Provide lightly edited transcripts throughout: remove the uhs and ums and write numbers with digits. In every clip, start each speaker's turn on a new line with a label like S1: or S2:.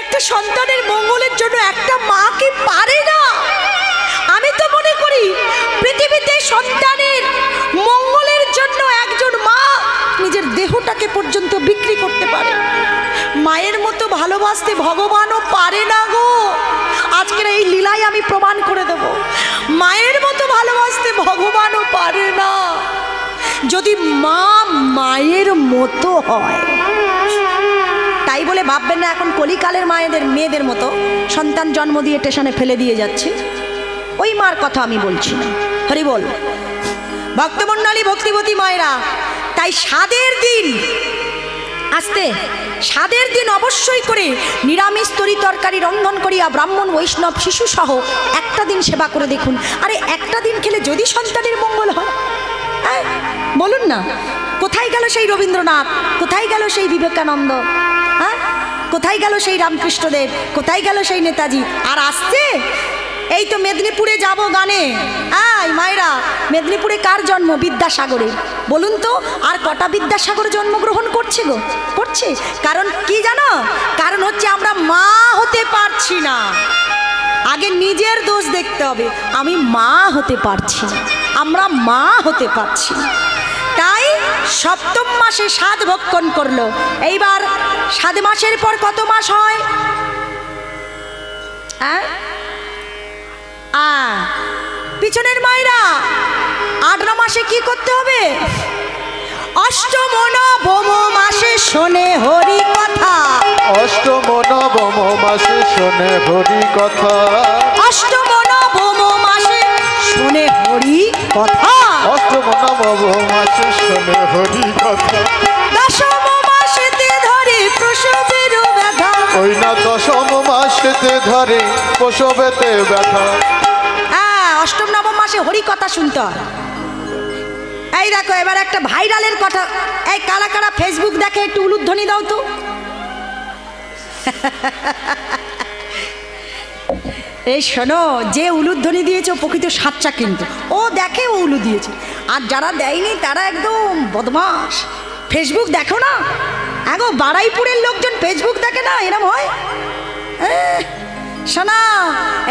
S1: একটা সন্তানের মঙ্গলের জন্য একটা মা কি পারে না? আমি তো মনে করি পৃথিবীতে সন্তানের মঙ্গলের জন্য একজন মা নিজের দেহটাকে পর্যন্ত বিক্রি করতে পারে। মায়ের মতো ভালোবাসতে ভগবানও পারে না গো। আজকের এই লীলায় আমি প্রমাণ করে দেব, মায়ের মতো ভালোবাসতে ভগবানও পারে না। যদি মা মায়ের মতো হয়, তাই বলে ভাববেন না এখন কলিকালের মেয়েদের মতো সন্তান জন্ম দিয়ে স্টেশনে ফেলে দিয়ে যাচ্ছে, ওই মার কথা আমি বলছি না। হরি বল ভক্তমণ্ডলী, ভক্তিবতী মায়েরা, তাই স্বাদের দিন আসতে, স্বাদের দিন অবশ্যই করে নিরামিষ তরি তরকারি রন্ধন করিয়া ব্রাহ্মণ বৈষ্ণব শিশু সহ একটা দিন সেবা করে দেখুন। আরে একটা দিন খেলে যদি সন্তানের মঙ্গল হয়, বলুন না, কোথায় গেল সেই রবীন্দ্রনাথ, কোথায় গেল সেই বিবেকানন্দ, হ্যাঁ কোথায় গেল সেই রামকৃষ্ণদেব, কোথায় গেল সেই নেতাজি? আর আসছে এই তো মেদিনীপুরে যাব গানে। আয় মায়েরা, মেদিনীপুরে কার জন্ম? বিদ্যাসাগরের। বলুন তো আর কটা বিদ্যাসাগর জন্মগ্রহণ করছে গো? করছে। কারণ কি জানো? কারণ হচ্ছে আমরা মা হতে পারছি না। আগে নিজের দোষ দেখতে হবে, আমি মা হতে পারছি না, আমরা মা হতে পারছি না। তাই সপ্তম মাসে সাধ ভক্ষণ করলো। এইবার 7 মাসের পর কত মাস হয়? পিছনের মায়েরা 8 মাসে কি করতে হবে? অষ্টম নবম মাসে শোনে হরি কথা।
S2: অষ্টম নবম মাসে শোনে হরি কথা।
S1: অষ্টম নবম মাসে শোনে হরি কথা।
S2: অষ্টম নবম মাসে শোনে হরি কথা।
S1: দশম মাসেতে ধরে প্রসবের ব্যথা।
S2: ওই না দশম মাসেতে ধরে প্রসবেতে ব্যথা।
S1: অষ্টম নবম মাসে হরি কথা শুনতে হয়। এই দেখো এবার একটা ভাইরালের কথা। এই কারা কারা ফেসবুক দেখে একটু উলুধ্বনি দাও তো। এই শোনো, যে উলুধ্বনি দিয়েছে ও প্রকৃত সাচ্চা, কিন্তু ও দেখে ও উলু দিয়েছে। আর যারা দেয়নি তারা একদম বদমাস। ফেসবুক দেখো না, এগো বারাইপুরের লোকজন ফেসবুক দেখে না, এরম হয়? শোনা,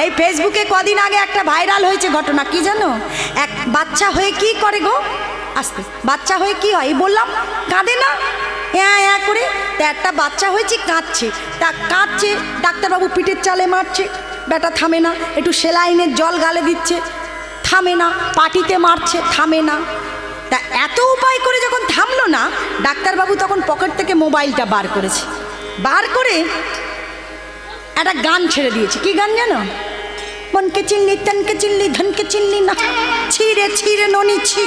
S1: এই ফেসবুকে কদিন আগে একটা ভাইরাল হয়েছে ঘটনা, কি জানো? এক বাচ্চা হয়ে কি করে গো? আস্তে, বাচ্চা হয়ে কি হয় বললাম? কাঁদে না করে? তা একটা বাচ্চা হয়েছে, কাঁদছে। তা কাঁদছে, ডাক্তারবাবু পিঠের চালে মারছে, বেটা থামে না। একটু সেলাইনের জল গালে দিচ্ছে, থামে না। পাটিতে মারছে, থামে না। তা এত উপায় করে যখন থামলো না, ডাক্তারবাবু তখন পকেট থেকে মোবাইলটা বার করেছে। বার করে একটা গান ছেড়ে দিয়েছে। কি গান জানো? মনকে চিনলি, তনকে চিনলি, ধনকে চিনলি না, ছিঁড়ে ছিঁড়ে ননি ছি।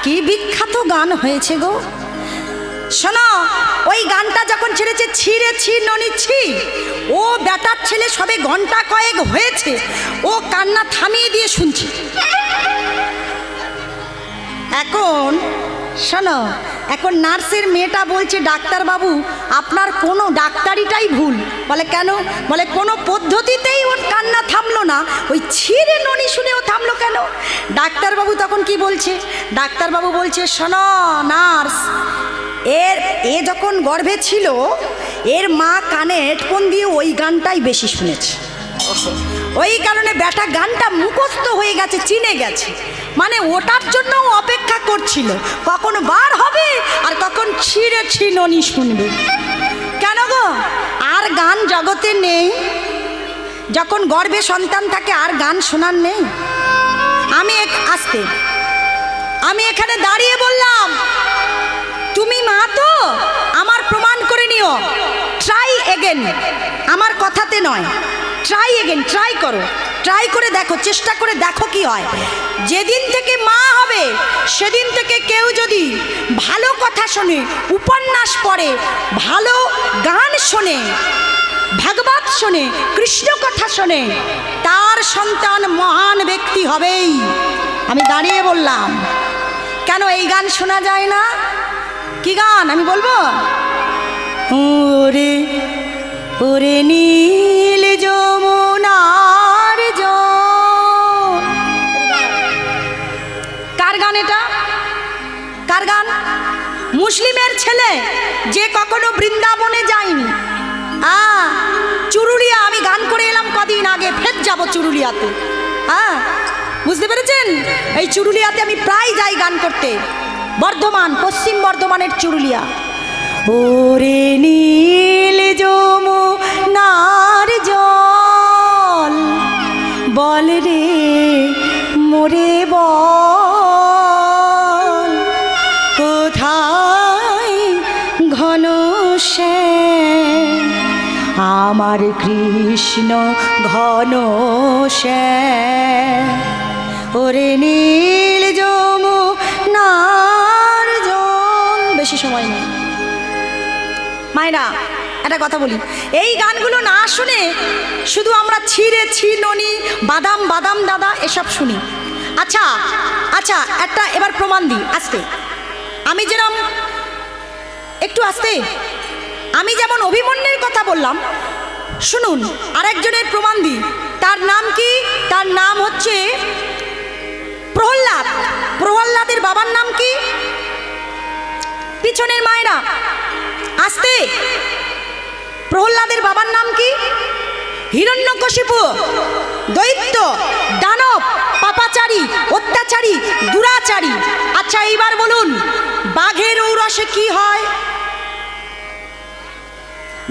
S1: কি বিখ্যাত গান হয়েছে গো। শোনো, ওই গানটা যখন ছেড়েছে, ছিঁড়ে ছি ননি ছি, ও বেটার ছেলে সবে ঘন্টা কয়েক হয়েছে, ও কান্না থামিয়ে দিয়ে শুনছে। এখন শোনো, এখন নার্সের মেয়েটা বলছে, ডাক্তারবাবু আপনার কোনো ডাক্তারিটাই ভুল। বলে কেন? বলে কোনো পদ্ধতিতেই ওর কান্না থামলো না, ওই ছিঁড়ে ননি শুনেও থামলো কেন? ডাক্তারবাবু তখন কি বলছে? ডাক্তারবাবু বলছে, শোনো নার্স, এ যখন গর্ভে ছিল, এর মা কানে হেডফোন দিয়ে ওই গানটাই বেশি শুনেছে। ওই কারণে বেটা গানটা মুখস্থ হয়ে গেছে, চিনে গেছে। মানে ওটার জন্য অপেক্ষা করছিল, কখন বার হবে আর কখন ছিঁড়ে ছিননি শুনবে। কেন গো? আর গান জগতে নেই? যখন গর্ভে সন্তান থাকে আর গান শোনার নেই? আমি এখানে দাঁড়িয়ে বললাম, তুমি মা তো, আমার প্রমাণ করে নিও। ট্রাই এগেন, আমার কথাতে নয়, ট্রাই এগেন, ট্রাই করো, ট্রাই করে দেখো, চেষ্টা করে দেখো কি হয়। যেদিন থেকে মা হবে সেদিন থেকে কেউ যদি ভালো কথা শোনে, উপন্যাস পড়ে, ভালো গান শোনে, ভাগবত শোনে, কৃষ্ণ কথা শোনে, তার সন্তান মহান ব্যক্তি হবেই। আমি দাঁড়িয়ে বললাম। কেন এই গান শোনা যায় না? কি গান আমি বলবো? ওরে ওরে নীল যমুনার জল। কার গান এটা? কার গান? মুসলিমের ছেলে যে কখনো বৃন্দাবনে যায়নি, চুরুলিয়া আমি গান করে এলাম কদিন আগে, ফের যাব চুরুলিয়াতে। বুঝতে পেরেছেন? এই চুরুলিয়াতে আমি প্রায় যাই গান করতে, বর্ধমান, পশ্চিম বর্ধমানের চুরুলিয়া। ওরে নীল যমুনার জল বল রে মোরে বল, কোথায় ঘন শ্যাম আমার কৃষ্ণ ঘন শ্যাম। ওরে নীল যমুনার জল। বেশি সময় নেই মায়েরা, একটা কথা বলি, এই গানগুলো না শুনে শুধু আমরা ছিঁড়ে ননি, বাদাম বাদাম দাদা এসব শুনি। আচ্ছা আচ্ছা, একটা এবার প্রমাণ দিই আস্তে। আমি যেরকম একটু আস্তে, আমি যেমন অভিমন্যুর কথা বললাম, শুনুন আরেকজনের প্রমাণ দিই। তার নাম কি? তার নাম হচ্ছে প্রহ্লাদ। প্রহ্লাদের বাবার নাম কি? পিছনের মায়েরা আস্তে, প্রহ্লাদের বাবার নাম কি? হিরণ্যকশিপু, দৈত্য, দানব, পাপাচারী, অত্যাচারী, দুরাচারী। আচ্ছা এইবার বলুন, বাঘের ঔরসে কি হয়?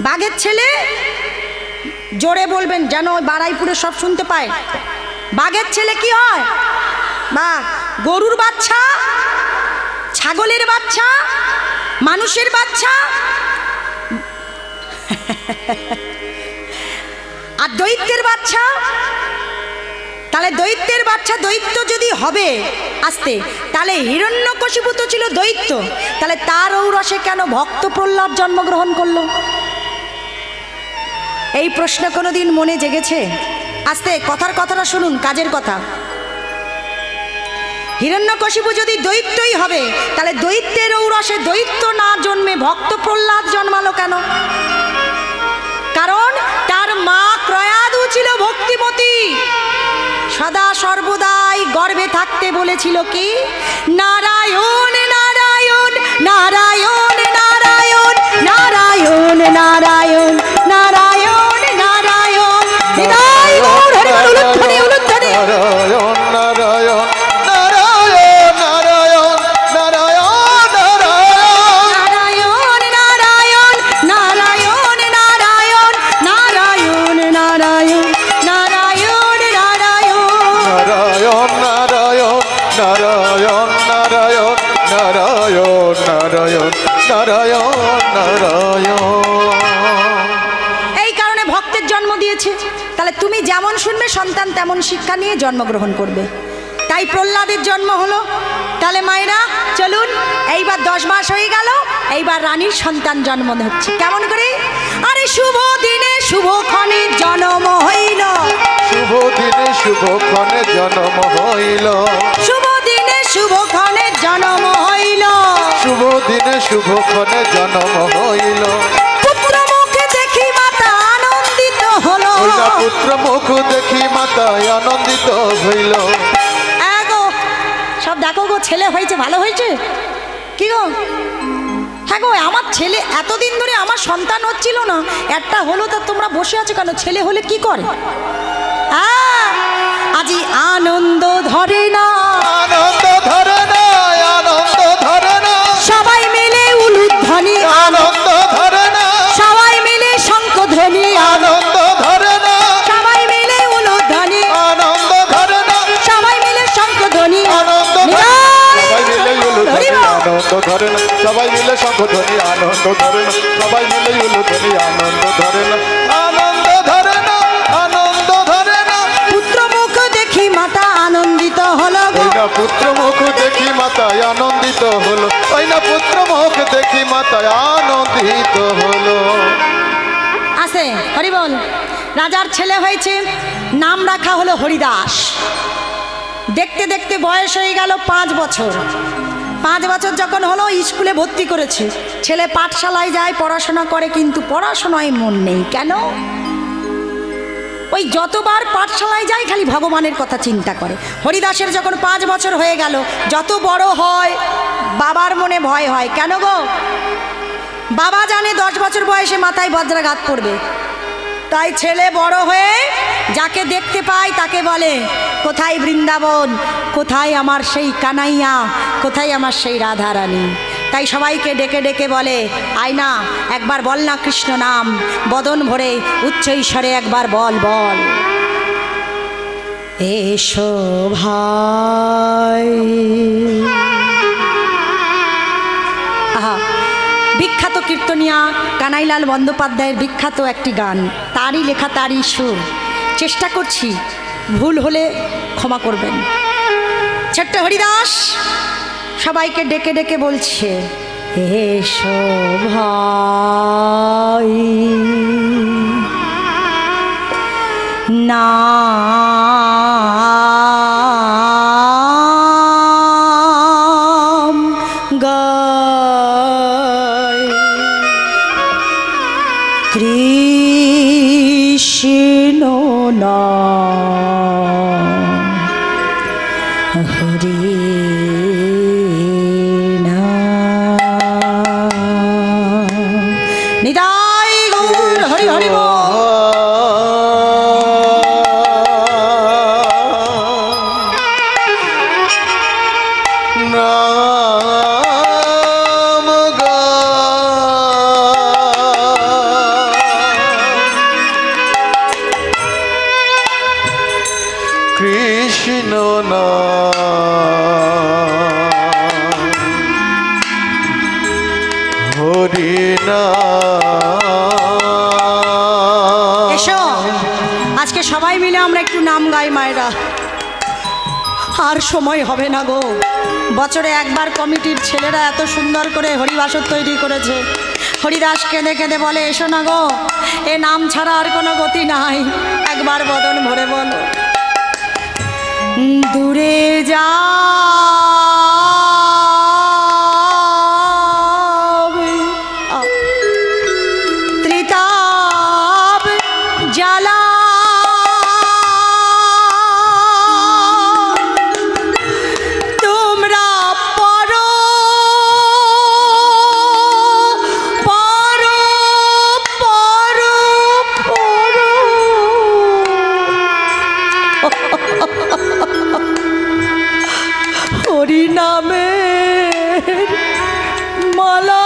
S1: বাঘের ছেলে, জোরে বলবেন যেন বারাইপুরে সব শুনতে পায়। বাঘের ছেলে কি হয়? বা গরুর বাচ্চা, ছাগলের বাচ্চা, মানুষের বাচ্চা। আর দৈত্যের বাচ্চা, তাহলে দৈত্যের বাচ্চা দৈত্য যদি হবে আস্তে, তাহলে হিরণ্যকশিপু তো ছিল দৈত্য, তাহলে তার ঔরসে কেন ভক্ত প্রহ্লাদ জন্মগ্রহণ করলো? এই প্রশ্ন কোনোদিন মনে জেগেছে? আস্তে, কথাটা শুনুন, কাজের কথা। হিরণ্যকশিপু যদি দৈত্যই হবে, তাহলে দৈত্যের ঔরসে দৈত্য না জন্মে ভক্ত প্রহ্লাদ জন্মালো কেন? কারণ তার মা ক্রয়াদু ছিল ভক্তিমতী, সদা সর্বদাই গর্ভে থাকতে বলেছিল কি? নারায়ণ নারায়ণ নারায়ণ নারায়ণ নারায়ণ নারায়ণ নারায়ণ নারায়ণ। নিতাই গৌর হরি বল, উলুধ্বনি উলুধ্বনি।
S2: নারায়ণ নারায়ণ নারায়ণ নারায়ণ নারায়ণ নারায়ণ
S1: নারায়ণ নারায়ণ নারায়ণ নারায়ণ নারায়ণ নারায়ণ নারায়ণ
S2: নারায়ণ নারায়ণ নারায়ণ নারায়ণ নারায়ণ নারায়ণ।
S1: এই কারণে ভক্তের জন্ম দিয়েছে। তাহলে তুমি যেমন শুনবে সন্তান তেমন শিক্ষা নিয়ে জন্মগ্রহণ করবে। তাই প্রহ্লাদের জন্ম হলো। তাহলে মায়েরা চলুন, এইবার 10 মাস হয়ে গেল, এইবার রানীর সন্তান জন্ম হচ্ছে। কেমন করে? আরে শুভ দিনে শুভক্ষণে জন্ম হইল,
S2: শুভ দিনে শুভক্ষণে জন্ম হইল,
S1: শুভ দিনে শুভক্ষণে জন্ম হইল,
S2: শুভ দিনে শুভক্ষণে জন্ম হইল।
S1: পুত্র মুখে দেখি মাতা আনন্দিত হলো,
S2: পুত্র মুখ দেখি মাতা আনন্দিত হইল।
S1: সব দেখো গো, ছেলে হয়েছে, ভালো হয়েছে কি গো? হ্যাঁ গো, আমার ছেলে এতদিন ধরে আমার সন্তান হচ্ছিল না, একটা হলো, তা তোমরা বসে আছো কেন? ছেলে হলে কি করে? আজি আনন্দ ধরে না,
S2: আনন্দ ধরে না, আনন্দ ধরে না,
S1: সবাই মিলে উলুধ্বনি,
S2: আনন্দ ধরে না,
S1: সবাই মিলে শঙ্খধ্বনি,
S2: আনন্দ ধরে না,
S1: সবাই মিলে উলুধ্বনি,
S2: আনন্দ ধরে না,
S1: সবাই মিলে শঙ্খধ্বনি,
S2: আনন্দ সবাই মিলে উলুধ্বনি, আনন্দ ধরে না, সবাই মিলে শঙ্খধ্বনি, আনন্দ ধরে না, সবাই মিলে উলুধ্বনি, আনন্দ ধরে না, আনন্দ ধরে না, আনন্দ ধরে না।
S1: পুত্র মুখ দেখি মাতা আনন্দিত হলো,
S2: ওই না পুত্র মুখ দেখি মাতায় আনন্দিত হলো, ওই না পুত্র মুখ দেখি মাতায় আনন্দিত হলো।
S1: আছে হরি বল। রাজার ছেলে হয়েছে, নাম রাখা হলো হরিদাস। দেখতে দেখতে বয়স হয়ে গেল 5 বছর। 5 বছর যখন হলো, স্কুলে ভর্তি করেছে। ছেলে পাঠশালায় যায়, পড়াশোনা করে, কিন্তু পড়াশোনায় মন নেই। কেন? ওই যতবার পাঠশালায় যায় খালি ভগবানের কথা চিন্তা করে। হরিদাসের যখন 5 বছর হয়ে গেল, যত বড় হয় বাবার মনে ভয় হয়। কেন গো? বাবা জানে 10 বছর বয়সে মাথায় বজ্রাঘাত পড়বে, তাই ছেলে বড় হয়ে যাকে দেখতে পায় তাকে বলে, কোথায় বৃন্দাবন, কোথায় আমার সেই কানাইয়া, কোথায় আমার সেই রাধারানী। তাই সবাইকে ডেকে ডেকে বলে, আয়না একবার বল না কৃষ্ণ নাম, বদন ভরে উচ্চ ঈশ্বরে একবার বল বল। এসো ভাই। আহা, বিখ্যাত কীর্তনিয়া কানাইলাল বন্দ্যোপাধ্যায়ের বিখ্যাত একটি গান, তারই লেখা তারই সুর। চেষ্টা করছি, ভুল হলে ক্ষমা করবেন। ছোট্ট হরিদাস সবাইকে ডেকে ডেকে বলছে, এসো ভাই নাম গায় কৃষ্ণ নাম হরি নিতাই গৌর হরি হরি বল।
S2: কৃষ্ণ হরি
S1: এসো আজকে সবাই মিলে আমরা একটু নাম গাই মায়েরা। আর সময় হবে না গো, বছরে একবার কমিটির ছেলেরা এত সুন্দর করে হরিবাসর তৈরি করেছে। হরিদাস কেঁদে কেঁদে বলে, এসো না গো, এ নাম ছাড়া আর কোনো গতি নাই, একবার বদন ভরে বলো। দূরে যা ত্রিতাপ জ্বালা তোমরা পরো পরো পরো পরো হরি নামের মালা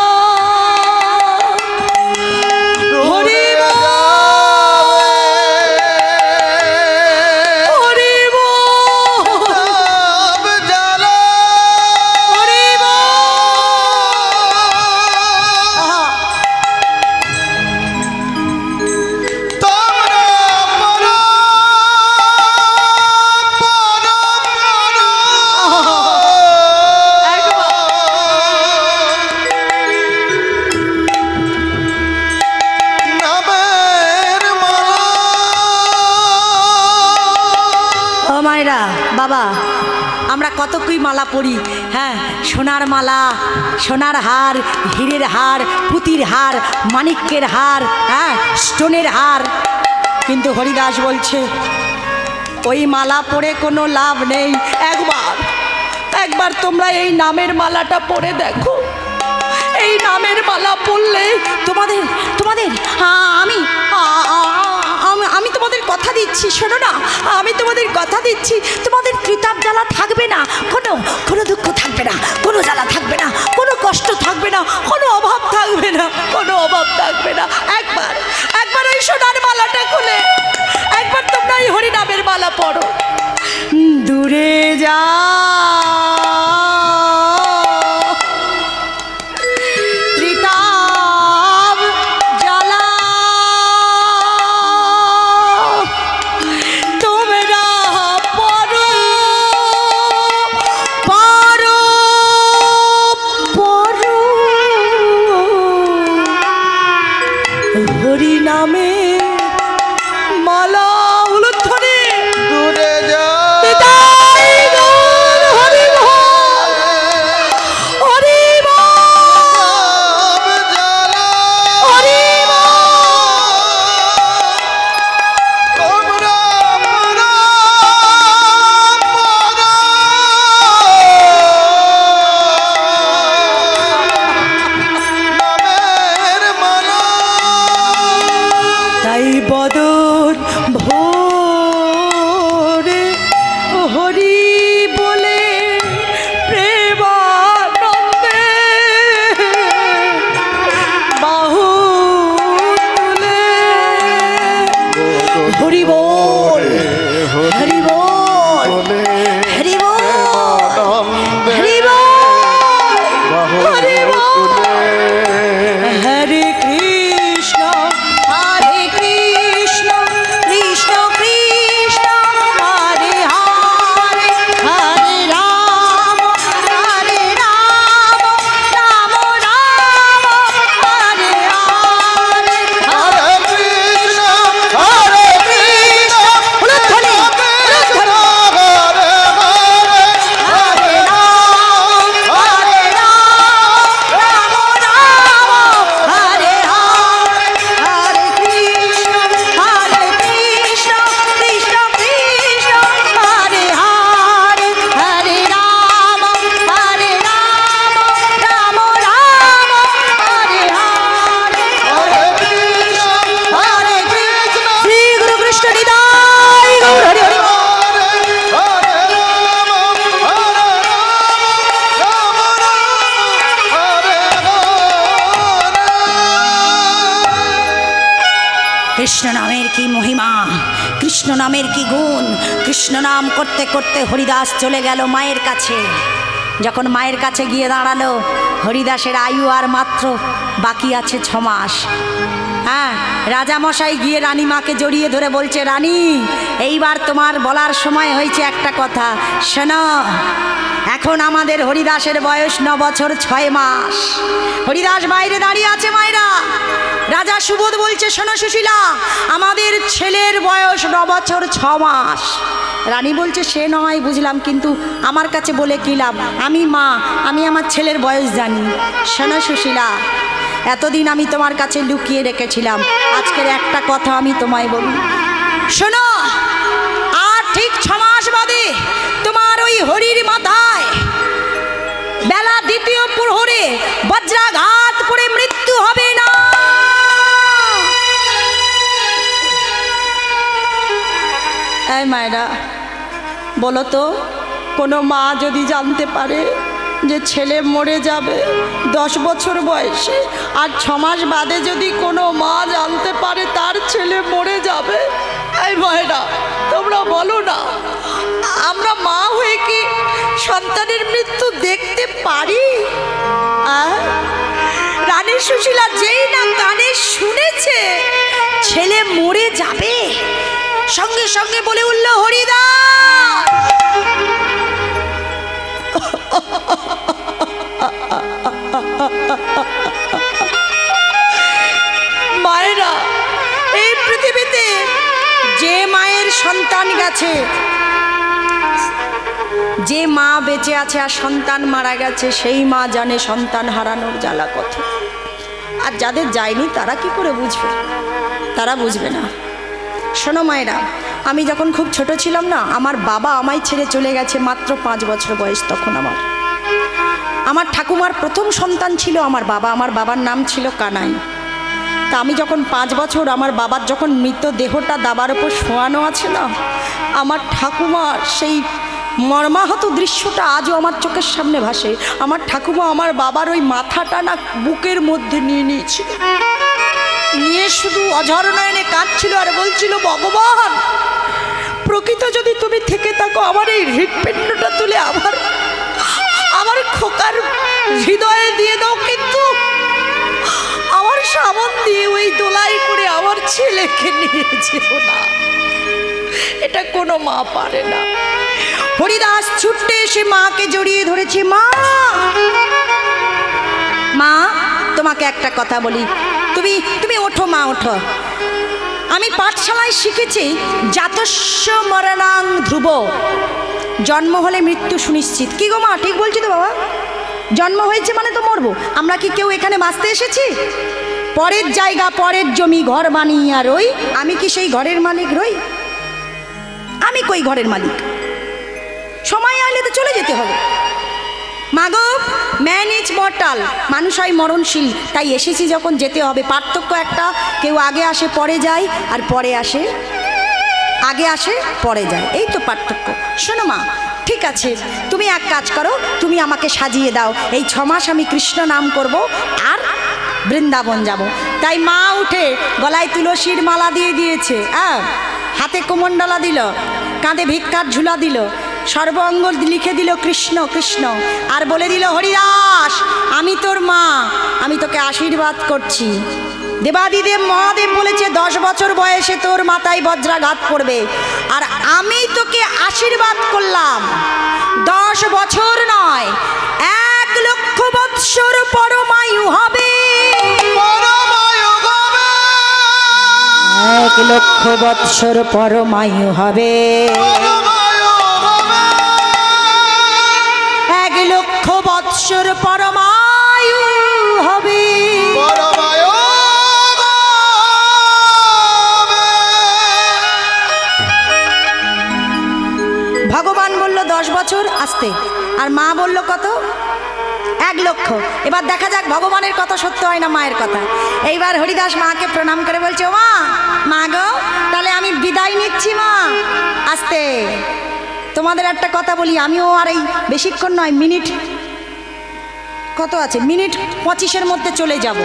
S1: হরি হরি বাবা, আমরা কত কি মালা পরি, হ্যাঁ, সোনার মালা, সোনার হার, হীরের হার, পুতির হার, মানিক্যের হার, হ্যাঁ, স্টোনের হার। কিন্তু হরিদাস বলছে ওই মালা পরে কোনো লাভ নেই। একবার তোমরা এই নামের মালাটা পরে দেখো। এই নামের মালা পরলে তোমাদের তোমাদের আমি তোমাদের কথা দিচ্ছি, শোনো না, আমি তোমাদের কথা দিচ্ছি, তোমাদের ত্রিতাপ জ্বালা থাকবে না, কোনো দুঃখ থাকবে না, কোনো জ্বালা থাকবে না, কোনো কষ্ট থাকবে না, কোনো অভাব থাকবে না, কোনো অভাব থাকবে না। একবার ওই সোনার মালাটা খুলে একবার তোমরা এই হরিনামের মালা পড়ো। দূরে যা নামে মালা উলুধ্বনি দূরে যা কৃষ্ণ নামের কি মহিমা, কৃষ্ণ নামের কি গুণ। কৃষ্ণ নাম করতে করতে হরিদাস চলে গেল মায়ের কাছে। যখন মায়ের কাছে গিয়ে দাঁড়ালো, হরিদাসের আয়ু আর মাত্র বাকি আছে 6 মাস। হ্যাঁ, রাজামশাই গিয়ে রানীমাকে জড়িয়ে ধরে বলছে, রানী এইবার তোমার বলার সময় হয়েছে একটা কথা। শোনো, এখন আমাদের হরিদাসের বয়স 9 বছর 6 মাস। হরিদাস বাইরে দাঁড়িয়ে আছে। মায়েরা, রাজা সুবোধ বলছে, শোনো সুশীলা, আমাদের ছেলের বয়স 9 বছর 6 মাস। রানী বলছে, সে নয় বুঝলাম, কিন্তু আমার কাছে বলে কি লাভ, আমি মা, আমি আমার ছেলের বয়স জানি। শোনো সুশীলা, এতদিন আমি তোমার কাছে লুকিয়ে রেখেছিলাম, আজকের একটা কথা আমি তোমায় বলি। শোনো, আর ঠিক 6 মাস বাদে তোমার ওই হরির মাথায় বেলা 2য় প্রহরে বজ্রাঘাত করে মৃত্যু হবে না। এই মায়েরা, বলো তো, কোনো মা যদি জানতে পারে যে ছেলে মরে যাবে 10 বছর বয়সে, আর 6 মাস বাদে যদি কোনো মা জানতে পারে তার ছেলে মরে যাবে, এই মায়েরা তোমরা বলো না, আমরা মা হয়ে কি সন্তানের মৃত্যু দেখতে পারি? রানী সুশীলা যেই না কানে শুনেছে ছেলে মরে যাবে, সঙ্গে সঙ্গে বলে উঠল, হরিদাস। মায়েরা, এই পৃথিবীতে যে মায়ের সন্তান গেছে, যে মা বেঁচে আছে আর সন্তান মারা গেছে, সেই মা জানে সন্তান হারানোর জ্বালা কত। আর যাদের যায়নি তারা কি করে বুঝবে? তারা বুঝবে না। শোনো মায়েরা, আমি যখন খুব ছোট ছিলাম না, আমার বাবা আমায় ছেড়ে চলে গেছে, মাত্র 5 বছর বয়স তখন। আমার ঠাকুমার প্রথম সন্তান ছিল আমার বাবা। আমার বাবার নাম ছিল কানাই। তা আমি যখন 5 বছর, আমার বাবার যখন মৃতদেহটা দাবার ওপর শোয়ানো আছে না, আমার ঠাকুমার সেই মর্মাহত দৃশ্যটা আজও আমার চোখের সামনে ভাসে। আমার ঠাকুমা আমার বাবার ওই মাথাটা না বুকের মধ্যে নিয়ে নিয়েছিল, নিয়ে শুধু অঝর নয়নে কাঁদছিল আর বলছিল, ভগবান, প্রকৃত যদি তুমি থেকে থাকো, আমার এই হৃৎপিণ্ডটা তুলে আমার খোকার হৃদয়ে দিয়ে দাও, কিন্তু আমার সামন দিয়ে ওই দোলাই করে আমার ছেলেকে নিয়ে যেও না। এটা কোনো মা পারে না। হরিদাস ছুটে এসে মাকে জড়িয়ে ধরেছে। মা, মা, তোমাকে একটা কথা বলি, তুমি ওঠো মা, ওঠো। আমি পাঠশালায় শিখেছি, জাতস্য মরণাং ধ্রুব, জন্ম হলে মৃত্যু সুনিশ্চিত। কি গো মা, ঠিক বলছি তো বাবা? জন্ম হয়েছে মানে তো মরবো। আমরা কি কেউ এখানে বাঁচতে এসেছি? পরের জায়গা, পরের জমি, ঘর বানিয়ে আর রই। আমি কি সেই ঘরের মালিক রই? আমি কই ঘরের মালিক? সময় আইলে তো চলে যেতে হবে। মাগো, ম্যান ইজ মর্টাল, মানুষ হয় মরণশীল, তাই এসেছি যখন যেতে হবে। পার্থক্য একটা, কেউ আগে আসে পরে যায়, আর পরে আসে আগে আসে পরে যায়, এই তো পার্থক্য। শোনো মা, ঠিক আছে, তুমি এক কাজ করো, তুমি আমাকে সাজিয়ে দাও। এই 6 মাস আমি কৃষ্ণ নাম করব আর বৃন্দাবন যাব। তাই মা উঠে গলায় তুলসীর মালা দিয়ে দিয়েছে, হাতে কুমণ্ডলা দিল, কাঁধে ভিক্ষার ঝুলা দিল, সর্বাঙ্গ লিখে দিল কৃষ্ণ কৃষ্ণ, আর বলে দিল, হরিদাস, আমি তোর মা, আমি তোকে আশীর্বাদ করছি। দেবাদিদেব মহাদেব বলেছে 10 বছর বয়সে তোর মাথায় বজ্রাঘাত পড়বে, আর আমি তোকে আশীর্বাদ করলাম 10 বছর নয়, 1 লক্ষ বৎসর পরমায়ু হবে। 1 লক্ষ বৎসর পরমায়ু হবে। 1 লক্ষ বৎসর পরমায়ু হবে। ভগবান বলল 10 বছর আসতে, আর মা বলল কত? 1 লক্ষ। এবার দেখা যাক ভগবানের কথা সত্য হয় না মায়ের কথা। এইবার হরিদাস মাকে প্রণাম করে বলছে, ও মা গো, তাহলে আমি বিদায় নিচ্ছি মা। আসতে, তোমাদের একটা কথা বলি, আমিও আর এই বেশিক্ষণ নয়, মিনিট কত আছে, মিনিট 25-এর মধ্যে চলে যাব।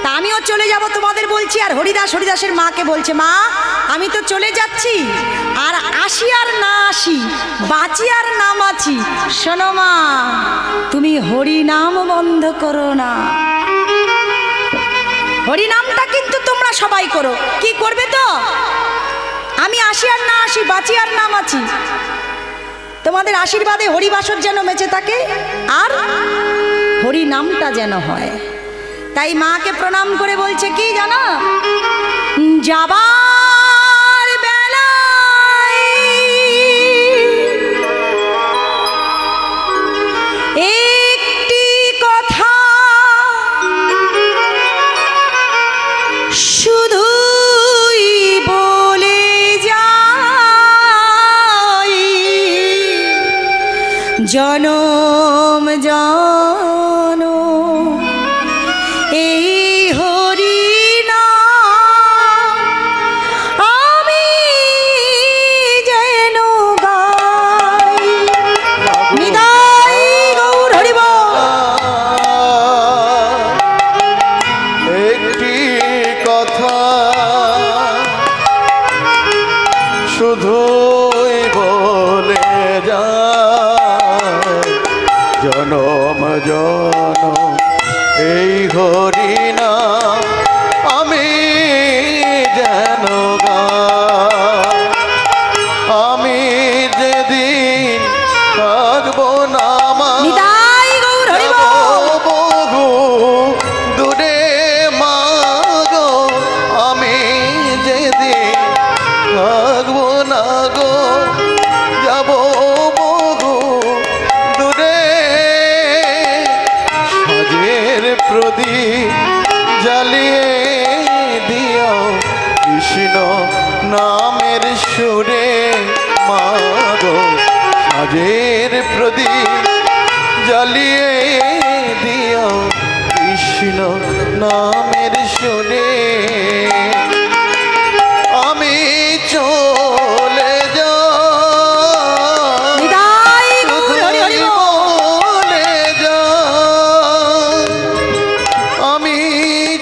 S1: তা আমিও চলে যাব তোমাদের বলছি। আর হরিদাসের মাকে বলছে, মা আমি তো চলে যাচ্ছি, আর আসি আর না আসি, বাঁচি আর না বাঁচি, শোনো মা তুমি হরিনাম বন্ধ করো না। হরিনামটা কিন্তু তোমরা সবাই করো। কি করবে তো? আমি আসি আর না আসি, বাঁচি আর না বাঁচি, তোমাদের আশীর্বাদে হরিবাসর যেন বেঁচে থাকে আর হরি নামটা যেন হয়। তাই মাকে প্রণাম করে বলছে কি জানো, যাবার বেলায় একটি কথা শুধুই বলে যাই, জনম জনম এই হরি নাম আমি যেন গাই। নিতাই গৌর হরি বল।
S2: একটি কথা শুধুই বলে যায়, জনম জনম এই হরি নাম আমি যেন গাই। আমি যেদিন থাকবো না মা,
S1: নিতাই গৌর হরি বল।
S2: বহু দূরে মা গো, আমি যেদিন থাকবো না গো, যাব বহু দূরে। সাজের প্রদীপ জ্বালিয়ে দিও কৃষ্ণ নামের সুরে মা গো, সাজের প্রদীপ জ্বালিয়ে দিও কৃষ্ণ নামের সুরে। আমি চলে যাই,
S1: নিতাই গৌর হরি হরি বল।
S2: বলে যাই, আমি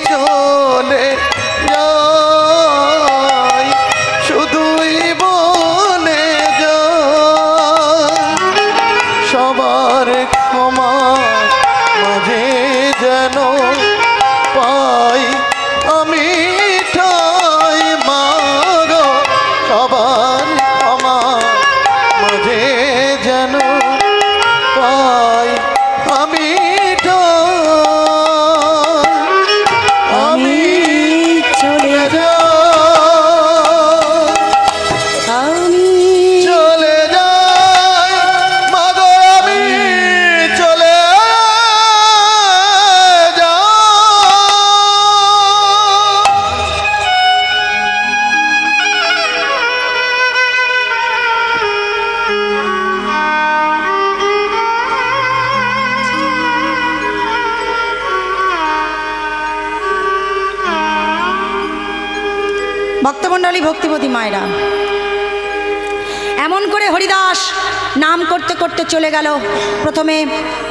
S2: চলে যাই, শুধুই বলে যাই। সবার ক্ষমা মাঝে যেন পাই আমি ঠাই মা গো, সবার ক্ষমা মাঝে যেন পাই আমি ঠাই। আমি
S1: চলে
S2: যাই,
S1: আমি
S2: চলে যাই মা গো, আমি চলে যাই।
S1: ভক্তমণ্ডলী, ভক্তিপতি মায়েরা, এমন করে হরিদাস নাম করতে করতে চলে গেল। প্রথমে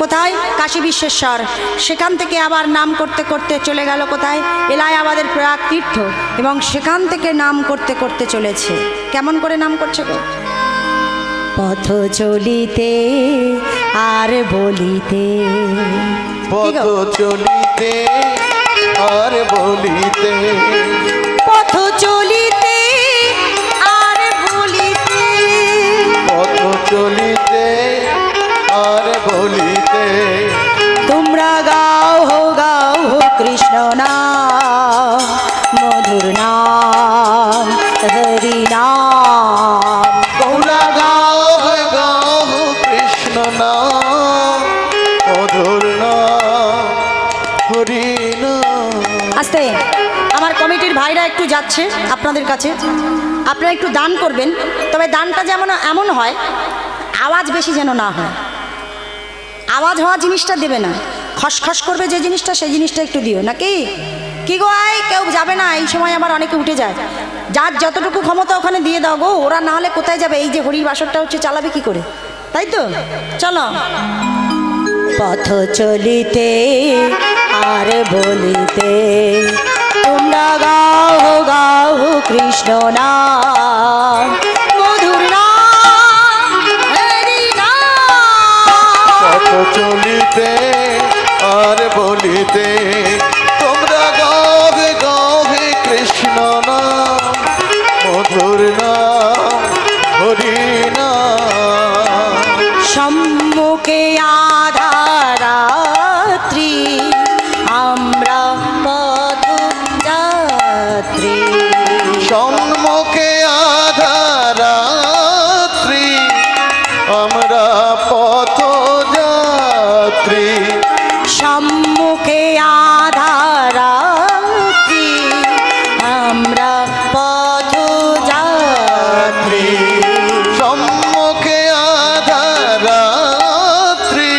S1: কোথায়? কাশী বিশ্বেশ্বর। সেখান থেকে আবার নাম করতে করতে চলে গেল কোথায়? এলাহাবাদের প্রয়াগ তীর্থ। এবং সেখান থেকে নাম করতে করতে চলেছে। কেমন করে নাম করছে গো? পথ চলিতে আর বলিতে,
S2: পথ চলিতে আর বলিতে,
S1: পথ চলিতে আর বলিতে,
S2: পথ চলিতে আর বলিতে।
S1: তোমরা গাও হো কৃষ্ণ নাম, মধুর নাম, হরি নাম।
S2: তোমরা গাও কৃষ্ণ নাম, মধুর নাম, হরি নাম।
S1: আস্তে, আমার কমিটির ভাইরা একটু যাচ্ছে আপনাদের কাছে, আপনারা একটু দান করবেন। তবে দানটা যেমন এমন হয়, আওয়াজ বেশি যেন না হয়। আওয়াজ হওয়া জিনিসটা দেবে না, খসখস করবে যে জিনিসটা, সেই জিনিসটা একটু দিও নাকি। কি গো, আই কেউ যাবে না এই সময়, আবার অনেকে উঠে যায়। যার যতটুকু ক্ষমতা ওখানে দিয়ে দাও গো, ওরা না হলে কোথায় যাবে? এই যে হরির বাসরটা হচ্ছে, চালাবে কি করে? তাই তো, চলো। পথ চলিতে আর বলিতে তোমরা গাও গাও কৃষ্ণ নাম মধুর নাম হরি নাম।
S2: পথ চলিতে আর বলিতে তোমরা গাওবে গাওবে কৃষ্ণ নাম মধুর নাম হরি নাম।
S1: সম্মুখে আধারাত্রি আমরা পথযাত্রী।
S2: সম্মুখে আধারাত্রি আমরা পথযাত্রী।
S1: সম্মুখে আধারাত্রি আমরা পথযাত্রী।
S2: সম্মুখে আধারাত্রি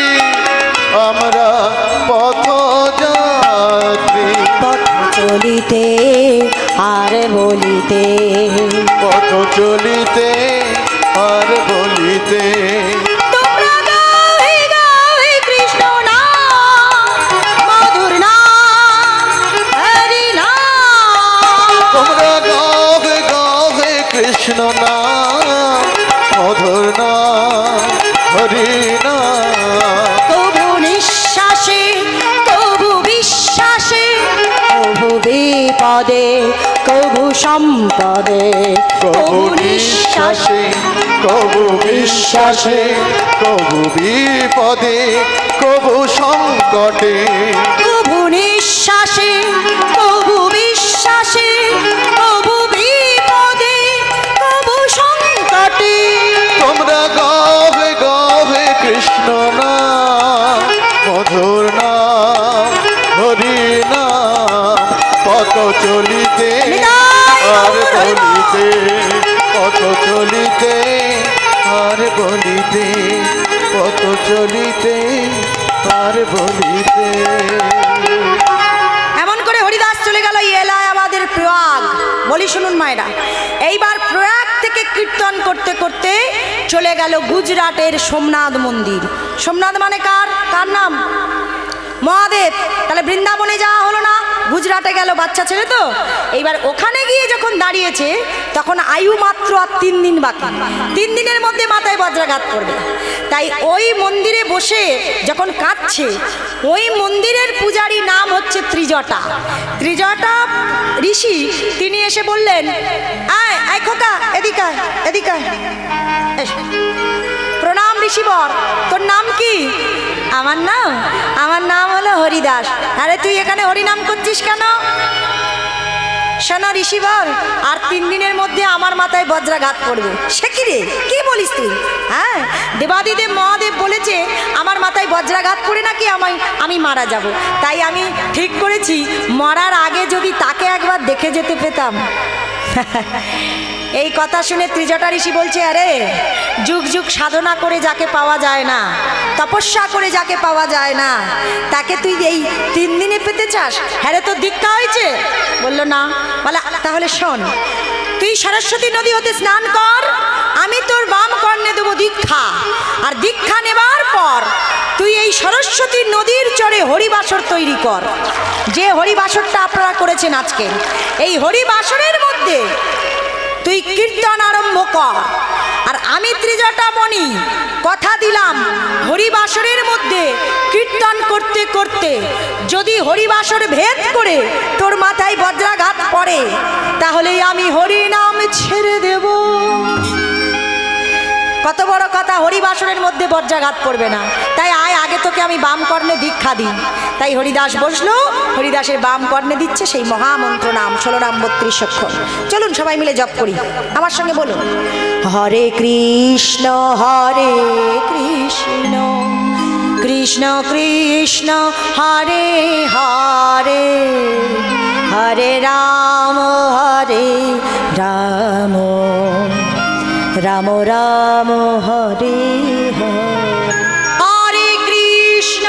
S2: আমরা পথযাত্রী।
S1: পথ চলিতে আর বলিতে
S2: পথ চলিতে আর বলিতে
S1: তোমরা গাহে গাহে কৃষ্ণ নাম মধুর নাম হরি নাম।
S2: তোমরা গাওবে গাওবে কৃষ্ণ নাম মধুর নাম হরি নাম।
S1: তবু নিঃশ্বাসে তবু বিশ্বাসে কবু বিপদে কবু সম্পদে
S2: কবু নিঃশ্বাসে কবু বিশ্বাসে কবু বিপদে কবু সংকটে।
S1: কবু নিঃশ্বাসে কবু বিশ্বাসে কবু বিপদে কবু সংকটে
S2: তোমরা গাওবে গাওবে কৃষ্ণ নাম মধুর নাম হরি নাম। পথ চলিতে আর বলিতে পথ চলিতে আর বলিতে পথ চলিতে আর বলিতে।
S1: এমন করে হরিদাস চলে গেল এলাহাবাদের প্রয়াগ। বলি শুনুন মায়েরা, এইবার প্রয়াগ থেকে কীর্তন করতে করতে চলে গেল গুজরাটের সোমনাথ মন্দির। সোমনাথ মানে কার কার নাম? মহাদেব। তাহলে বৃন্দাবনে যাওয়া হলো না, গুজরাটে গেল বাচ্চা ছেলে তো। এইবার ওখানে গিয়ে যখন দাঁড়িয়েছে তখন আয়ু মাত্র আর 3 দিন বাকি। 3 দিনের মধ্যে মাথায় বজ্রাঘাত করবে। তাই ওই মন্দিরে বসে যখন কাঁদছে, ওই মন্দিরের পূজারী নাম হচ্ছে ত্রিজটা। ত্রিজটা ঋষি তিনি এসে বললেন, আয় আয় খোকা, এদিকে আয়, এদিকে আয়। প্রণাম ঋষিবর, তোর নাম কি? আমার নাম হলো হরিদাস। আরে তুই এখানে হরিনাম করছিস কেন? শোনো ঋষিবর, আর 3 দিনের মধ্যে আমার মাথায় বজ্রাঘাত পড়বে। সে কি রে, কি বলিস তুই? হ্যাঁ, দেবাদিদেব মহাদেব বলেছে আমার মাথায় বজ্রাঘাত পড়ে নাকি আমি মারা যাব। তাই আমি ঠিক করেছি মরার আগে যদি তাকে একবার দেখে যেতে পেতাম। এই কথা শুনে ত্রিজটা ঋষি বলছে, আরে যুগ যুগ সাধনা করে যাকে পাওয়া যায় না, তপস্যা করে যাকে পাওয়া যায় না, তাকে তুই এই 3 দিনে পেতে চাস? হ্যাঁ রে, তোর দীক্ষা হয়েছে? বলল না। বলে তাহলে শোন, তুই সরস্বতী নদী হতে স্নান কর, আমি তোর বাম কর্ণে দেবো দীক্ষা। আর দীক্ষা নেবার পর তুই এই সরস্বতী নদীর চরে হরিবাসর তৈরি কর। যে হরিবাসরটা আপনারা করেছেন আজকে, এই হরিবাসরের মধ্যে তুই কীর্তন আরম্ভ কর। আর আমি ত্রিজটা মণি কথা দিলাম, হরিবাসরের মধ্যে কীর্তন করতে করতে যদি হরিবাসর ভেদ করে তোর মাথায় বজ্রাঘাত পড়ে, তাহলে আমি হরি নাম ছেড়ে দেব। কত বড় কথা, হরিবাসরের মধ্যে বজ্রাঘাত পড়বে না। তাই আয়, আগে তোকে আমি বাম কর্ণে দীক্ষা দিই। তাই হরিদাস বসলো, হরিদাসের বাম কর্ণে দিচ্ছে সেই মহামন্ত্র নাম 16 নাম 32 অক্ষর। চলুন সবাই মিলে জপ করি, আমার সঙ্গে বলুন, হরে কৃষ্ণ কৃষ্ণ কৃষ্ণ হরে হরে, হরে রাম রাম রাম হরে হরে। হরে কৃষ্ণ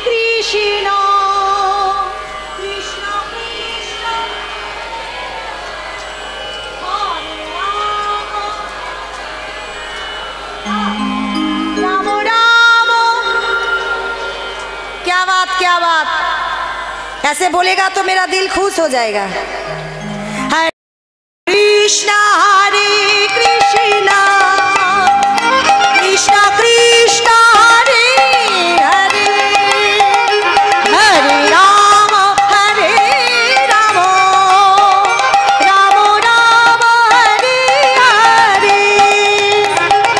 S1: কৃষ্ণ কৃষ্ণ হরে রাম রাম क्या बात, ऐसे बोलेगा तो मेरा दिल खुश हो जाएगा। हरे कृष्णा हरे कृष्णा कृष्णा कृष्णा हरे हरे, हरे राम राम राम हरे हरे,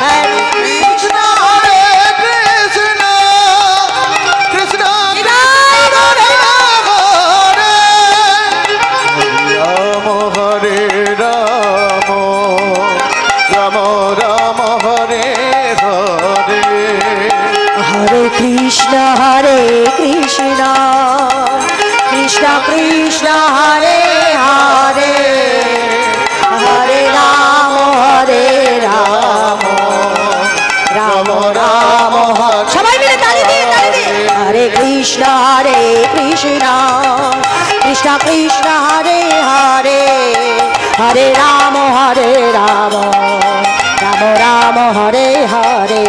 S1: हरे कृष्णा
S2: हरे कृष्णा कृष्णा
S1: राम
S2: राम हरे राम राम राम हरे हरे,
S1: हरे कृष्णा कृष्णा कृष्णा हरे हरे, हरे राम राम राम हरे। সবাই মিলে তালি দিয়ে তালি দিয়ে, হরে কৃষ্ণা কৃষ্ণা কৃষ্ণা হরে হরে, হরে রাম রাম রাম হরে হরে।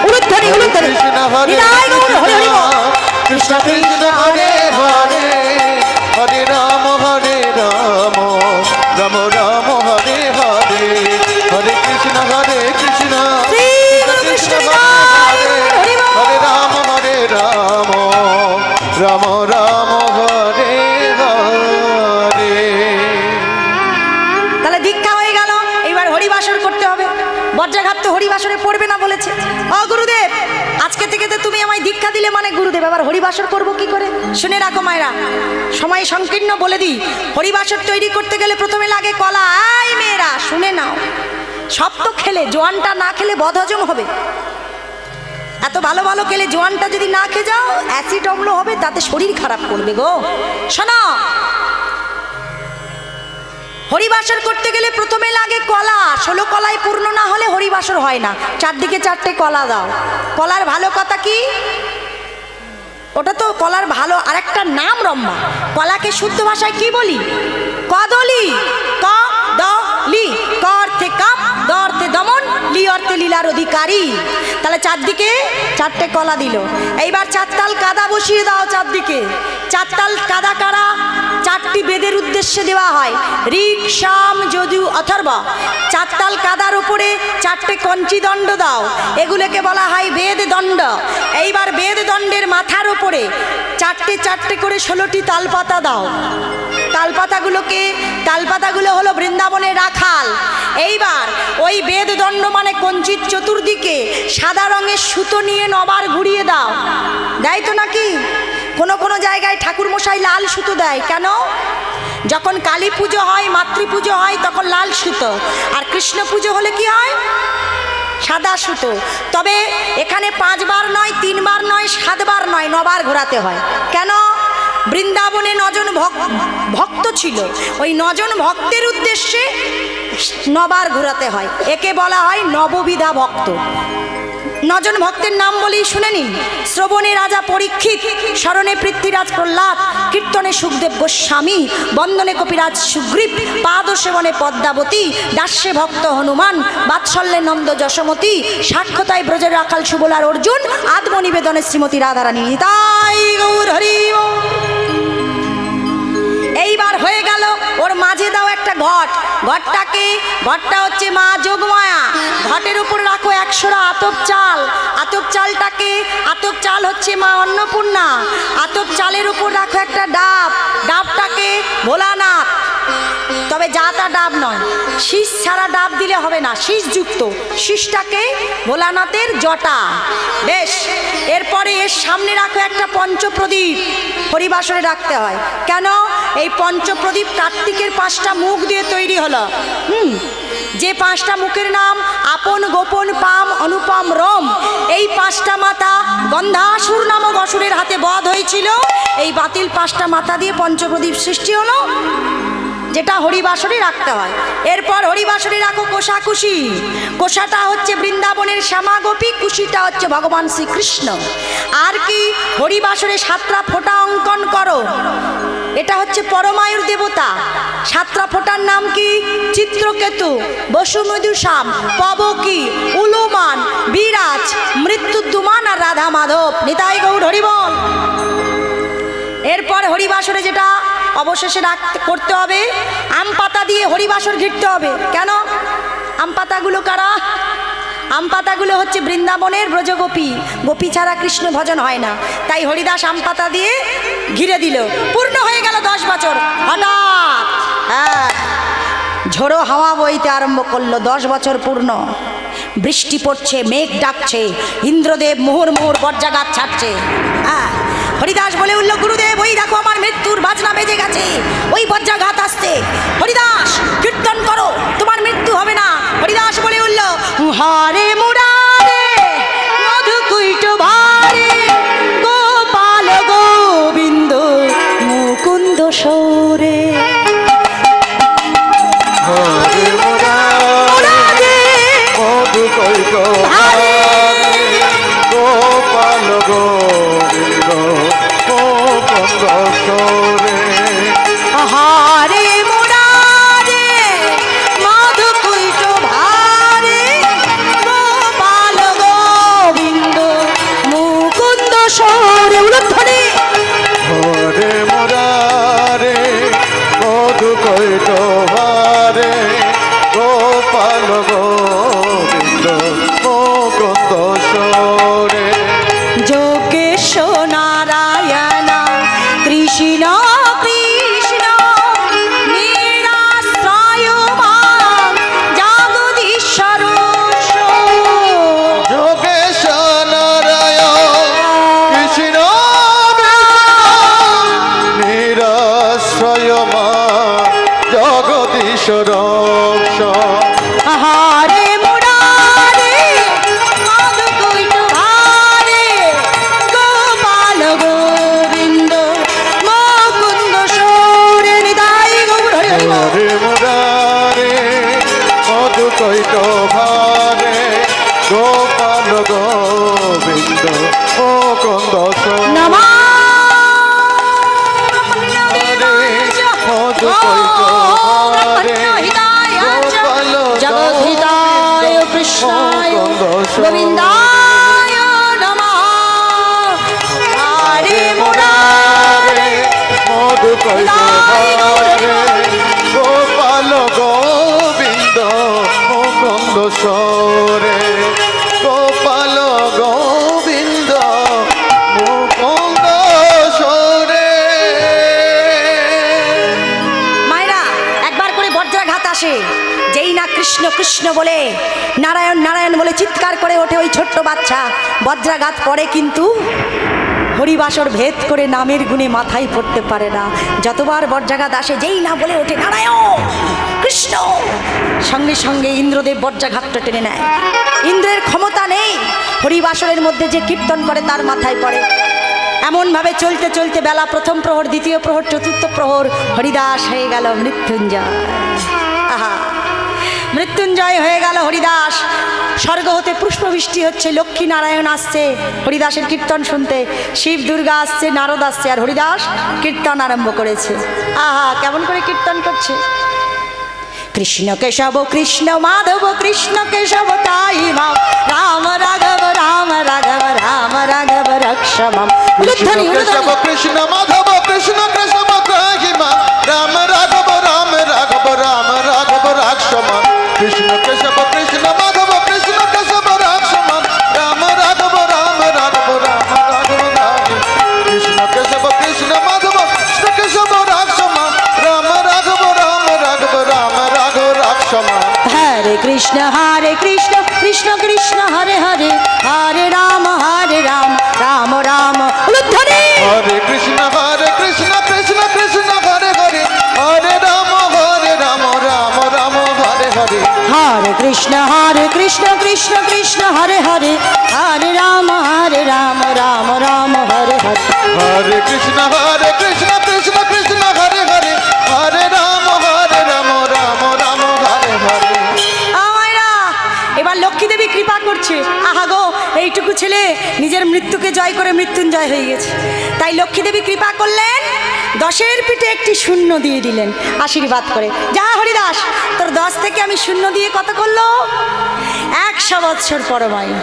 S1: উলুধ্বনি উলুধ্বনি,
S2: কৃষ্ণ হরে
S1: নিতাই গৌর হরি হরি বল।
S2: কৃষ্ণ কৃষ্ণ হরে হরে, হরে রাম রাম রাম রাম হরে হরে, হরে কৃষ্ণ কৃষ্ণ
S1: শ্রী গুরু কৃষ্ণ নিতাই গৌর হরি বল।
S2: হরে রাম রাম রাম হরে হরে।
S1: তাহলে দীক্ষা হয়ে গেল, এইবার হরিবাসর করতে হবে। বজ্রাঘাত তো হরিবাসরে পড়বে না বলেছে। ও গুরুদেব, আজকে থেকে তো তুমি আমায় দীক্ষা দিলে মানে গুরুদেব, আবার হরিবাসর করবো কি করে? শুনে রাখো মায়েরা, সময় সংকীর্ণ বলে দিই। হরিবাসর তৈরি করতে গেলে প্রথমে লাগে কলা। এই মেয়েরা শুনে নাও, সব তো খেলে, জোয়ানটা না খেলে বদহজম হবে। এত ভালো ভালো খেলে জোয়ানটা যদি না খেয়ে যাও অ্যাসিড অম্ল হবে, তাতে শরীর খারাপ করবে গো। শোনো, হরিবাসর করতে গেলে প্রথমে লাগে কলা। 16 কলায় পূর্ণ না হলে হরিবাসর হয় না। চারদিকে 4টে কলা দাও। কলার ভালো কথা কি, ওটা তো কলার ভালো আরেকটা নাম রম্মা। কলাকে শুদ্ধ ভাষায় কি বলি? কদলি। ক দ লি, ক অর্থে কাপ, দ অর্থে দমন, লি অর্থে লীলার অধিকারী। তাহলে চারদিকে 4টে কলা দিল। এইবার 4 তাল কাদা বসিয়ে দাও চারদিকে। 4 তাল কাদা কারা? 4টি বেদের উদ্দেশ্যে দেওয়া হয়, ঋক সাম যজু অথর্ব। 4 তাল কাদার উপরে 4টে কঞ্চি দণ্ড দাও, এগুলোকে বলা হয় বেদ দণ্ড। এইবার বেদ দণ্ডের মাথার উপরে 4টে করে 16টি তালপাতা দাও। তালপাতাগুলো হলো বৃন্দাবনের রাখাল। এইবার ওই বেদ দণ্ড মানে কঞ্চির চতুর্দিকে সাদা রঙের সুতো নিয়ে 9 বার ঘুরিয়ে দাও। দেয় তো নাকি? কোনো জায়গায় ঠাকুর মশাই লাল সুতো দেয়। কেন? যখন কালী পুজো হয়, মাতৃ পুজো হয়, তখন লাল সুতো। আর কৃষ্ণ পুজো হলে কি হয়? সাদা সুতো। তবে এখানে 5 বার নয়, 3 বার নয়, 7 বার নয়, 9 বার ঘোরাতে হয়। কেন? বৃন্দাবনে 9 জন ভক্ত ছিল, ওই 9 জন ভক্তের উদ্দেশ্যে 9 বার ঘোরাতে হয়। একে বলা হয় নববিধা ভক্ত। 9 জন ভক্তের নাম বলি, শুনে নিন। শ্রবণে রাজা পরীক্ষিত, স্মরণে পৃথ্বীরাজ প্রহ্লাদ, কীর্তনে সুখদেব গোস্বামী, বন্দনে কপিরাজ সুগ্রীব, পাদ সেবনে পদ্মাবতী, দাস্যে ভক্ত হনুমান, বাৎসল্যে নন্দ যশোমতী, সাক্ষতায় ব্রজের রাখাল সুবলার অর্জুন, আত্মনিবেদনে শ্রীমতী রাধারানী। তাই গৌর হরি বল। এইবার হয়ে গেল, ওর মাঝে দাও একটা ঘট। ঘটটা হচ্ছে মা যোগমায়া। ঘটের উপর রাখো 100 আতপ চাল। আতপ চাল হচ্ছে মা অন্নপূর্ণা। আতপ চালের উপর রাখো একটা ডাব। ডাবটাকে ভোলানাথ। তবে যা তা ডাব নয়, শীষ ছাড়া ডাব দিলে হবে না, শীষযুক্ত। শীষটাকে ভোলানাথের জটা। বেশ, এরপরে এর সামনে রাখো একটা পঞ্চপ্রদীপ। হরিবাসরে রাখতে হয়। কেন? এই পঞ্চপ্রদীপ কার্তিকের 5টা মুখ দিয়ে তৈরি হলো। যে 5টা মুখের নাম আপন, গোপন, পাম, অনুপম, রম। এই 5টা মাথা গন্ধাসুর নামক অসুরের হাতে বধ হয়েছিল। এই বাতিল 5টা মাথা দিয়ে পঞ্চপ্রদীপ সৃষ্টি হলো, যেটা হরিবাসরে রাখতে হয়। এরপর হরিবাসরে রাখো কোষাকুষি। কোষাটা হচ্ছে বৃন্দাবনের শ্যামা গোপী, কুশিটা হচ্ছে ভগবান শ্রীকৃষ্ণ। আর কি? হরিবাসরে 7টা ফোঁটা অঙ্কন করো। এটা হচ্ছে পরমায়ুর দেবতা। 7টা ফোঁটার নাম কি? চিত্রকেতু, বসুমধুশ্যাম, পবকি, উলুমান, বিরাজ, মৃত্যুদ্যুমান আর রাধা মাধব। নিতাই গৌর হরি বল। হরিবাসরে যেটা অবশেষে করতে হবে, আম পাতা দিয়ে হরিবাসর ঘিরতে হবে। কেন? আম পাতাগুলো কারা? আম পাতাগুলো হচ্ছে বৃন্দাবনের ব্রজগোপী, গোপী ছাড়া কৃষ্ণ ভজন হয় না। তাই হরিদাস আম পাতা দিয়ে ঘিরে দিল। পূর্ণ হয়ে গেল 10 বছর। হঠাৎ ঝোড়ো হাওয়া বইতে আরম্ভ করলো। 10 বছর পূর্ণ, বৃষ্টি পড়ছে, মেঘ ডাকছে, ইন্দ্রদেব মুহুর মুহুর বজ্রাঘাত ছাড়ছে। হরিদাস বলে উঠল, গুরুদেব ওই দেখো আমার মৃত্যুর বাজনা বেজে গেছে, ওই বজ্রাঘাত আসছে। হরিদাস কীর্তন করো, তোমার মৃত্যু হবে না। হরিদাস বলে উঠল, হারে মুরারে মধুকুইট ভারে গোপাল গোবিন্দ মুকুন্দ সৌরে।
S2: হরে মুরারে মধুকুইট ভারে গোপাল গোবিন্দ মুকুন্দ সৌরে।
S1: হারে মুরারে মধুকুইট ভারে গোপাল গোবিন্দ মুকুন্দ সৌরে। উলুধ্বনি।
S2: হরে মুরারে মধুকুইট ভারে গোপাল গোবিন্দ মুকুন্দ সৌরে।
S1: যোগেশ নারায়ণ কৃষ্ণ কৃষ্ণ নিরাশ্রয় মাম জগদীশ্বর।
S2: যোগেশ নারায়ণ কৃষ্ণ নিরাশ্রয় মা জগদীশ্বর।
S1: হারে মুরারে মধুকুইট ভারে গোপাল গোবিন্দ মুকুন্দ সৌরে। নিতাই গৌর হরি হরি বল।
S2: হরে মুরারে মধুকুইট ভারে গোপাল গোবিন্দ মুকুন্দ সৌরে।
S1: নমঃ জগদ্ধিতায় কৃষ্ণায় গোবিন্দায় নমঃ। হরে মুরারে
S2: মধুকুইট ভারে গোপাল গোবিন্দ মুকুন্দ সৌরে। গোপাল গোবিন্দ মুকুন্দ সৌরে।
S1: মায়েরা, একবার করে বজ্রাঘাত আসে। যেই না কৃষ্ণ কৃষ্ণ বলে, নারায়ণ নারায়ণ বলে চিৎকার করে ওঠে ওই ছোট্ট বাচ্চা, বজ্রাঘাত পড়ে কিন্তু হরিবাসর ভেদ করে নামের গুণে মাথায় পড়তে পারে না। যতবার বজ্রাঘাত আসে, যেই না বলে ওঠে নারায়ণ কৃষ্ণ, সঙ্গে সঙ্গে ইন্দ্রদেব বজ্রাঘাতটা টেনে নেয়। ইন্দ্রের ক্ষমতা নেই হরিবাসরের মধ্যে যে কীর্তন করে তার মাথায় পড়ে। এমনভাবে চলতে চলতে বেলা প্রথম প্রহর, দ্বিতীয় প্রহর, চতুর্থ প্রহর, হরিদাস হয়ে গেল মৃত্যুঞ্জয়। আহা, মৃত্যুঞ্জয় হয়ে গেল হরিদাস। স্বর্গ হতে পুষ্পবৃষ্টি হচ্ছে, লক্ষ্মী নারায়ণ আসছে হরিদাসের কীর্তন শুনতে, শিব দুর্গা আসছে, নারদ আসছে, আর হরিদাস কীর্তন আরম্ভ করেছে। আহা, কেমন করে কীর্তন করছে। কৃষ্ণ কেশব কৃষ্ণ মাধব কৃষ্ণ কেশব তাই মাম, রাম রাঘব রাম রাঘব রাম রাঘব রক্ষমম।
S2: কৃষ্ণ কেশব কৃষ্ণ মাধব কৃষ্ণ কেশব তাই মাম, রাম রাঘব রাম রাঘব রাম রাঘব রক্ষমম। কৃষ্ণ কেশব কৃষ্ণ মাধব কৃষ্ণ কেশব রক্ষমম, রাম রাঘব রাম রাঘব রাম রাঘব রাঘব। কৃষ্ণ কেশব কৃষ্ণ মাধব কৃষ্ণ কেশব রক্ষমম, রাম রাঘব রাম রাঘব রাম রাঘব রক্ষমম।
S1: হরে কৃষ্ণ কৃষ্ণ কৃষ্ণ হরে হরে, হরে রাম রাম রাম। উলুধ্বনি।
S2: হরে কৃষ্ণ কৃষ্ণ কৃষ্ণ হরে হরে, হরে রাম রাম রাম হরে হরে।
S1: হরে কৃষ্ণ কৃষ্ণ কৃষ্ণ হরে হরে, হরে রাম রাম রাম হরে হরে।
S2: হরে কৃষ্ণ কৃষ্ণ কৃষ্ণ হরে হরে, হরে রাম রাম রাম হরে হরে।
S1: আমায়রা, এবার লক্ষ্মী দেবী কৃপা করছে। আহা গো, এইটুকু ছেলে নিজের মৃত্যুকে জয় করে মৃত্যুঞ্জয় হয়ে গেছে। তাই লক্ষ্মী দেবী কৃপা করলেন, 10-এর পিঠে একটি শূন্য দিয়ে দিলেন আশীর্বাদ করে। যা হরিদাস, তোর 10 থেকে আমি শূন্য দিয়ে কত করলো? 100 বৎসর পরমায়ু।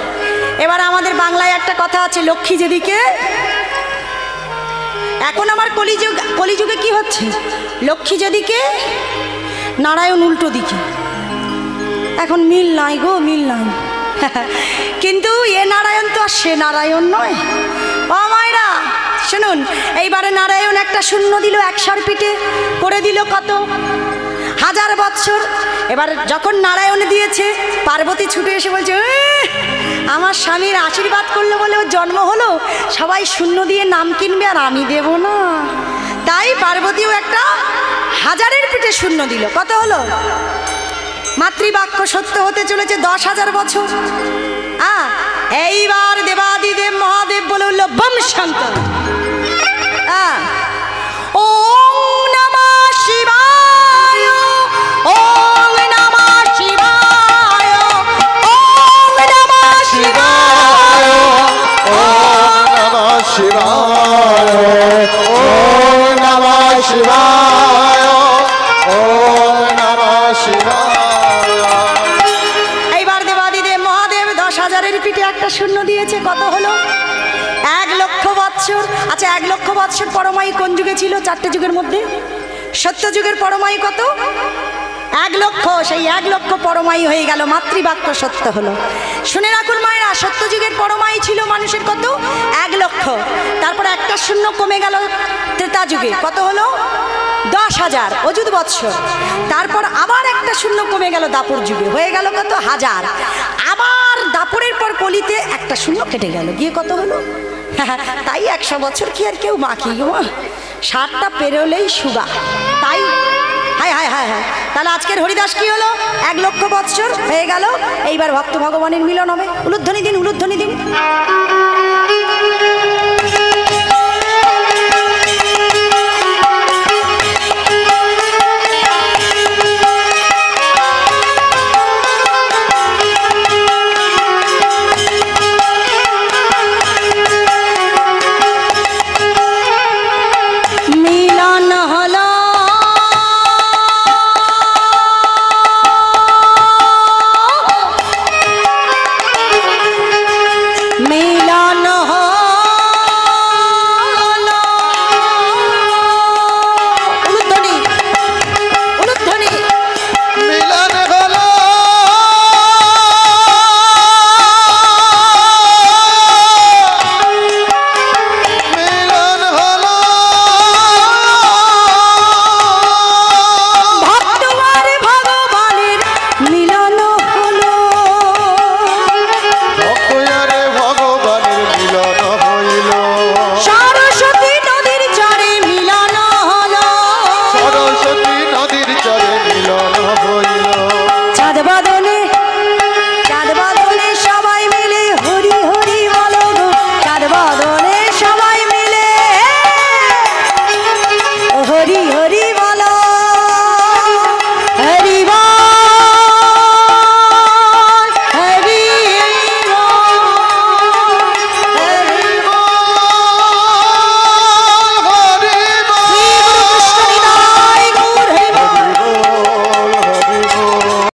S1: এবার আমাদের বাংলায় একটা কথা আছে, লক্ষ্মী যেদিকে এখন আমার কলিযুগে কি হচ্ছে, লক্ষ্মী যেদিকে নারায়ণ উল্টো দিকে, এখন মিল নাই গো, মিল নাই। কিন্তু এ নারায়ণ তো আর সে নারায়ণ নয়। ও মায়েরা শুনুন, এইবারে নারায়ণ একটা শূন্য দিল, 100 পিঠে করে দিল কত, 1000 বৎসর। এবার যখন নারায়ণ দিয়েছে, পার্বতী ছুটে এসে বলছে, আমার স্বামীর আশীর্বাদ করলো বলে ওর জন্ম হলো, সবাই শূন্য দিয়ে নাম কিনবে আর আমি দেব না। তাই পার্বতীও একটা 1000-এর পিঠে শূন্য দিল। কত হলো? মাতৃবাক্য সত্য হতে চলেছে 10,000 বছর। এইবার দেবাদিদেব মহাদেব বলে উঠল, বম শঙ্কর। ওম নমঃ শিবায়, ওম নমঃ শিবায়, ওম নমঃ শিবায়,
S2: ওম নমঃ শিবায়, ওম নমঃ শিবায়, ওম নমঃ শিবায়।
S1: এইবার দেবাদিদেব মহাদেব 10,000-এর পিঠে একটা শূন্য দিয়েছে। কত হলো? 1,00,000 বৎসর। আচ্ছা, 1,00,000 বৎসর পরমায়ু কোন যুগে ছিল? 4টে যুগের মধ্যে সত্য যুগের পরমায়ু কত? 1,00,000। সেই 1,00,000 পরমায়ু হয়ে গেল, মাতৃবাক্য সত্য হলো। শুনে রাখুন মায়েরা, সত্য যুগের পরমায়ু ছিল মানুষের কত? 1,00,000। তারপরে একটা শূন্য কমে গেল ত্রেতা যুগে, কত হলো? 10,000 অযুত বৎসর। তারপর আবার একটা শূন্য কমে গেল দাপর যুগে, হয়ে গেল কত? 1000। আবার দাপরের পর কলিতে একটা শূন্য কেটে গেল, গিয়ে কত হলো? তাই 100 বছর কি আর কেউ বাকি গো? 60টা পেরোলেই সুগা। তাই হায় হায় হায় হায়। তাহলে আজকের হরিদাস কি হলো? 1,00,000 বৎসর হয়ে গেল। এইবার ভক্ত ভগবানের মিলন হবে। উলুধ্বনি দিন, উলুধ্বনি দিন।